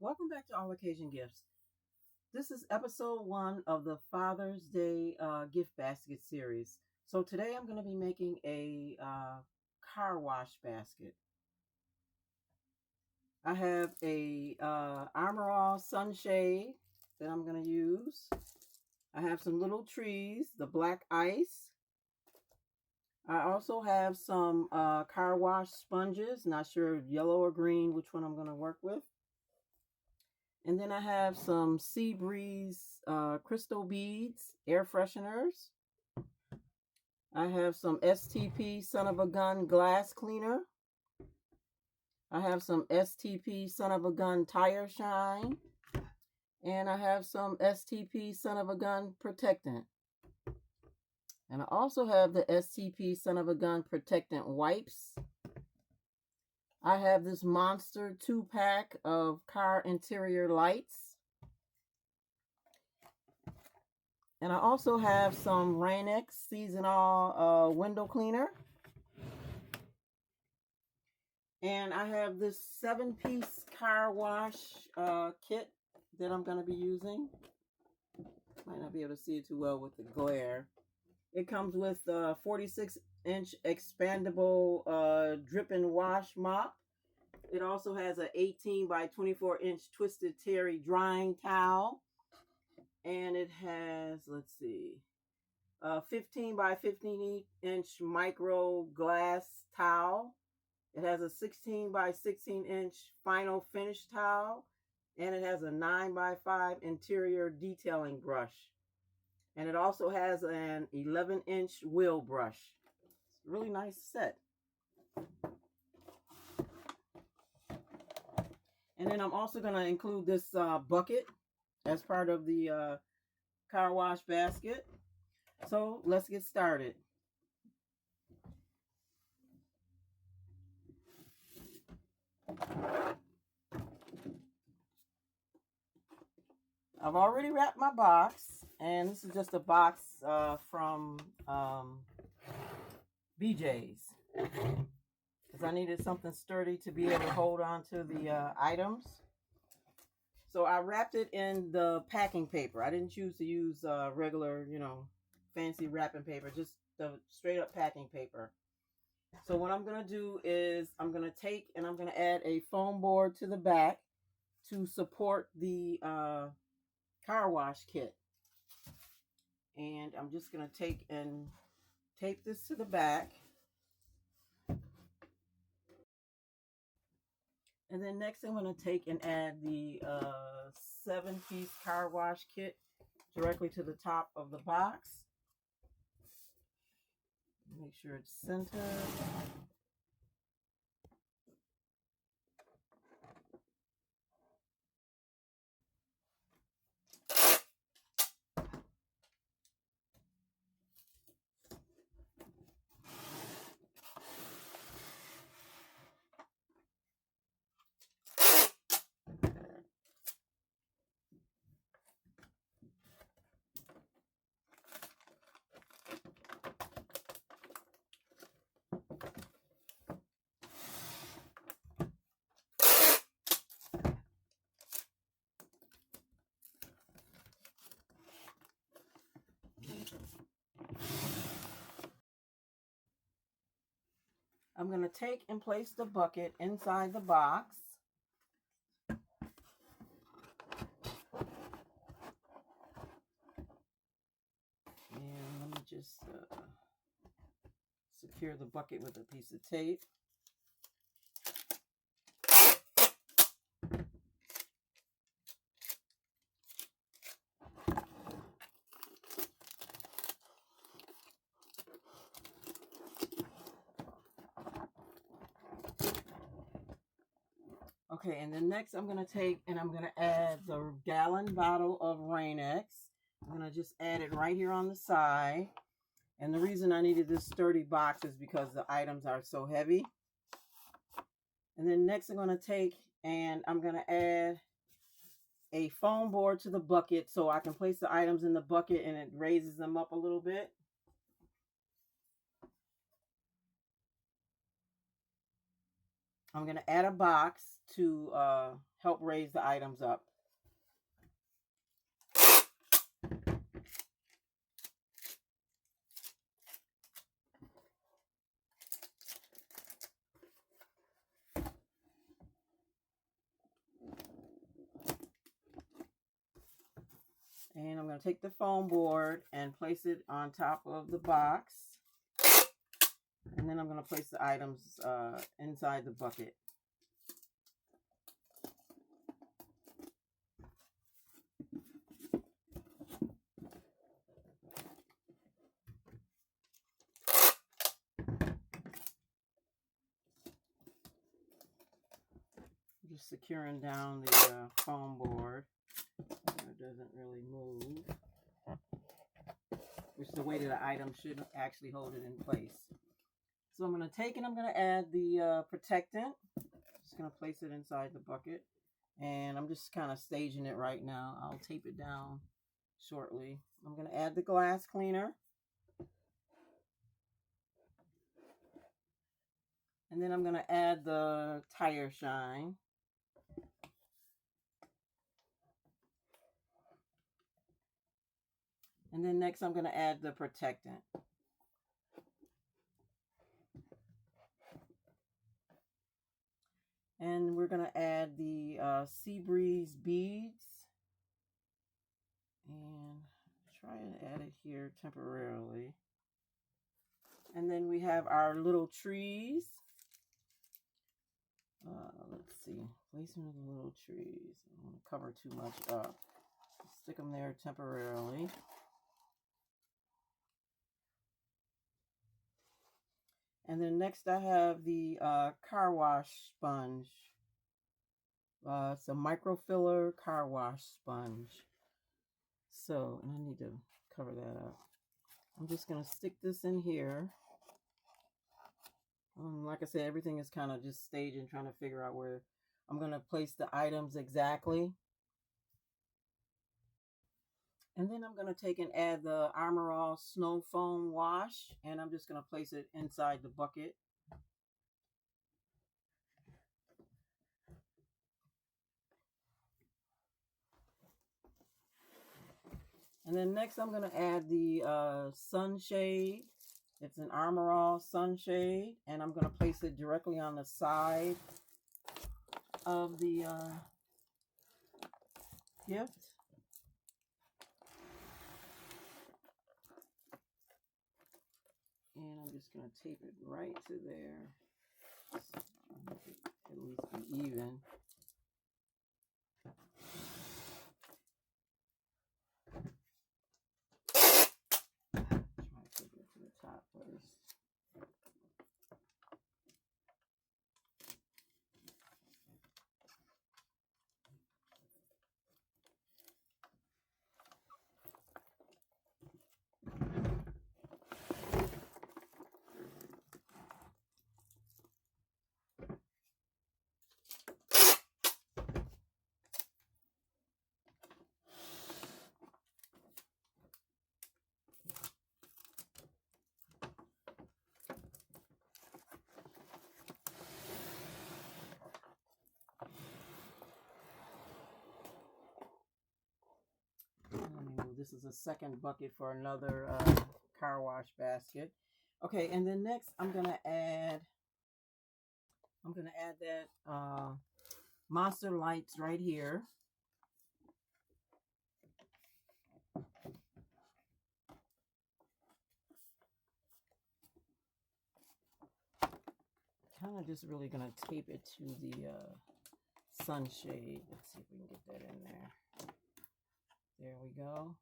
Welcome back to All Occasion Gifts. This is episode 1 of the Father's Day gift basket series. So today I'm going to be making a car wash basket. I have a Armor All sunshade that I'm going to use. I have some little trees, the black ice. I also have some car wash sponges, not sure if yellow or green, which one I'm going to work with. And then I have some Sea Breeze crystal beads, air fresheners. I have some STP Son of a Gun glass cleaner. I have some STP Son of a Gun tire shine. And I have some STP Son of a Gun protectant. And I also have the STP Son of a Gun protectant wipes. I have this monster 2-pack of car interior lights. And I also have some Rain-X seasonal window cleaner. And I have this 7-piece car wash kit that I'm going to be using. Might not be able to see it too well with the glare. It comes with a 46-inch expandable drip and wash mop. It also has an 18 by 24-inch twisted terry drying towel. And it has, let's see, a 15 by 15-inch micro glass towel. It has a 16 by 16-inch final finish towel. And it has a 9 by 5 interior detailing brush. And it also has an 11-inch wheel brush. It's a really nice set. And then I'm also going to include this bucket as part of the car wash basket. So let's get started. I've already wrapped my box, and this is just a box from BJ's, because I needed something sturdy to be able to hold on to the items. So I wrapped it in the packing paper. I didn't choose to use regular, fancy wrapping paper, just the straight up packing paper. So what I'm going to do is I'm going to take and I'm going to add a foam board to the back to support the car wash kit. And I'm just going to take and tape this to the back. And then next I'm going to take and add the 7-piece car wash kit directly to the top of the box. Make sure it's centered. I'm going to take and place the bucket inside the box. And let me just secure the bucket with a piece of tape. Okay, and then next I'm going to take and I'm going to add the gallon bottle of Rain-X. I'm going to just add it right here on the side. And the reason I needed this sturdy box is because the items are so heavy. And then next I'm going to take and I'm going to add a foam board to the bucket so I can place the items in the bucket and it raises them up a little bit. I'm going to add a box to help raise the items up. And I'm going to take the foam board and place it on top of the box. And then I'm going to place the items inside the bucket. Just securing down the foam board so it doesn't really move, which is the way that the item should actually hold it in place. So I'm going to take and I'm going to add the protectant. Just going to place it inside the bucket, and I'm just kind of staging it right now. I'll tape it down shortly. I'm going to add the glass cleaner. And then I'm going to add the tire shine. And then next I'm going to add the protectant. And we're going to add the Sea Breeze beads. And try and add it here temporarily. And then we have our little trees. Let's see, placement of the little trees. I don't want to cover too much up. Stick them there temporarily. And then next I have the car wash sponge. It's a microfiller car wash sponge. So, and I need to cover that up. I'm just going to stick this in here. Like I said, everything is kind of just staging, trying to figure out where I'm going to place the items exactly. And then I'm going to take and add the Armor All Snow Foam Wash, and I'm just going to place it inside the bucket. And then next I'm going to add the sunshade. It's an Armor All sunshade, and I'm going to place it directly on the side of the gift. And I'm just going to tape it right to there. Make it at least be even. Try to take it to the top first. This is a second bucket for another car wash basket. Okay, and then next I'm gonna add that Monster Lights right here. Kind of just really gonna tape it to the sunshade. Let's see if we can get that in there. There we go.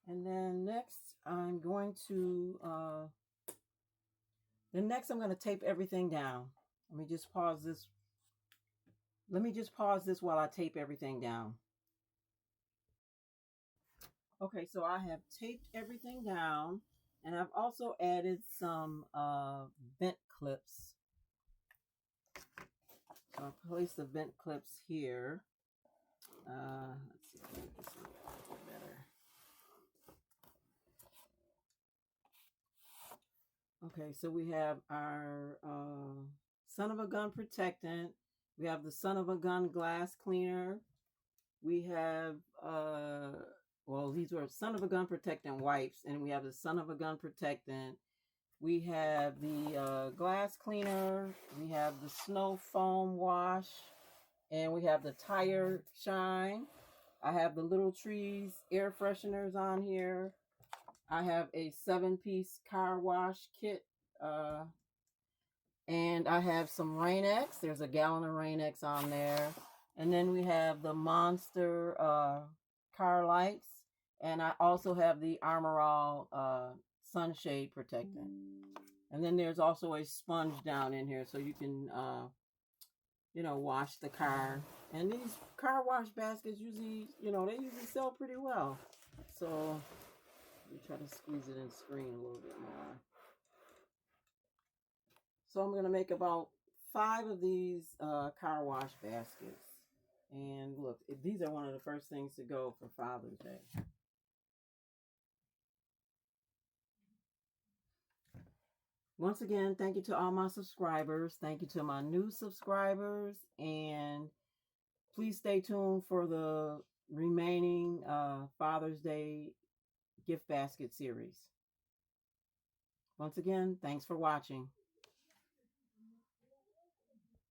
And then next I'm going to tape everything down. Let me just pause this while I tape everything down. Okay, so I have taped everything down, and I've also added some vent clips. So I'll place the vent clips here. Let's see if I can get this a little better. Okay, so we have our son of a gun protectant. We have the son of a gun glass cleaner. We have well, these were son of a gun protectant wipes, and we have the son of a gun protectant. We have the glass cleaner. We have the snow foam wash, and we have the tire shine. I have the little trees air fresheners on here. I have a 7-piece car wash kit, and I have some Rain-X. There's a gallon of Rain-X on there. And then we have the Monster car lights. And I also have the Armor All sunshade protectant. And then there's also a sponge down in here so you can, you know, wash the car. And these car wash baskets usually, you know, they usually sell pretty well. So let me try to squeeze it in the screen a little bit more. So I'm going to make about 5 of these car wash baskets. And look, these are one of the first things to go for Father's Day. Once again, thank you to all my subscribers. Thank you to my new subscribers. And please stay tuned for the remaining Father's Day gift basket series. Once again, thanks for watching.